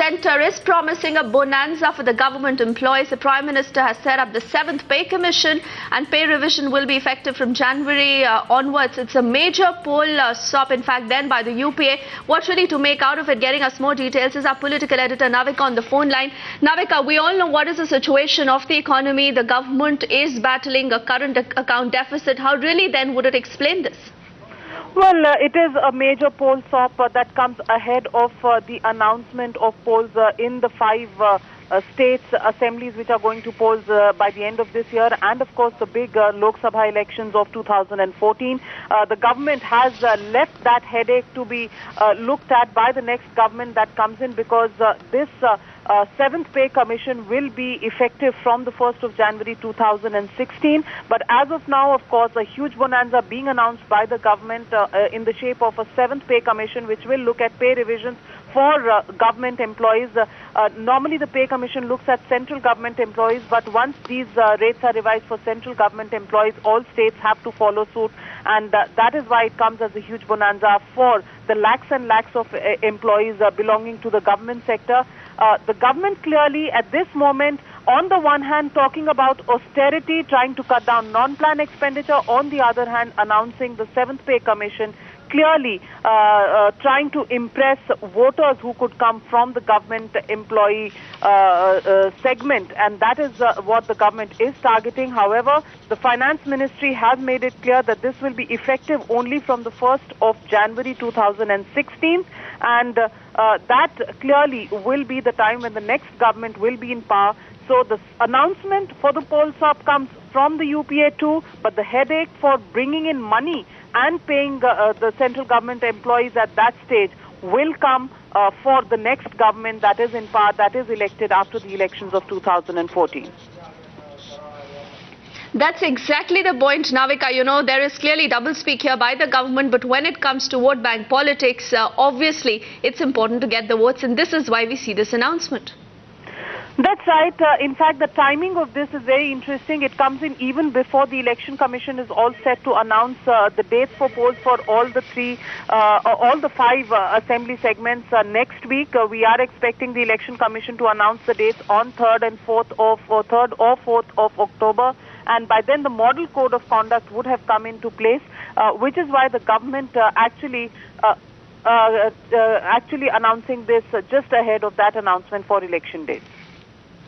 centre is promising a bonanza for the government employees. The Prime Minister has set up the 7th Pay Commission, and pay revision will be effective from January onwards. It's a major poll stop, in fact, then by the UPA. What really to make out of it? Getting us more details is our political editor Navika on the phone line. Navika, we all know what is the situation of the economy. The government is battling a current account deficit. How really then would it explain this? Well, it is a major poll stop that comes ahead of the announcement of polls in the 5 states assemblies which are going to polls by the end of this year, and of course the big Lok Sabha elections of 2014. The government has left that headache to be looked at by the next government that comes in, because this 7th Pay Commission will be effective from the 1st of January 2016. But as of now, of course, a huge bonanza being announced by the government in the shape of a 7th Pay Commission, which will look at pay revisions for government employees. Normally the Pay Commission looks at central government employees, but once these rates are revised for central government employees, all states have to follow suit, and that is why it comes as a huge bonanza for the lakhs and lakhs of employees belonging to the government sector. The government clearly at this moment, on the one hand talking about austerity, trying to cut down non-plan expenditure, on the other hand announcing the 7th Pay Commission, clearly trying to impress voters who could come from the government employee segment, and that is what the government is targeting. However, the Finance Ministry has made it clear that this will be effective only from the 1st of January 2016, and that clearly will be the time when the next government will be in power. So the announcement for the poll stop comes from the UPA too, but the headache for bringing in money and paying the central government employees at that stage will come for the next government that is in power, that is elected after the elections of 2014. That's exactly the point, Navika. You know, there is clearly doublespeak here by the government, but when it comes to vote bank politics, obviously it's important to get the votes, and this is why we see this announcement. That's right. In fact, the timing of this is very interesting. It comes in even before the Election Commission is all set to announce the dates for polls for all the 5 assembly segments next week. We are expecting the Election Commission to announce the dates on 3rd or 4th of October. And by then the model code of conduct would have come into place, which is why the government actually announcing this just ahead of that announcement for election dates.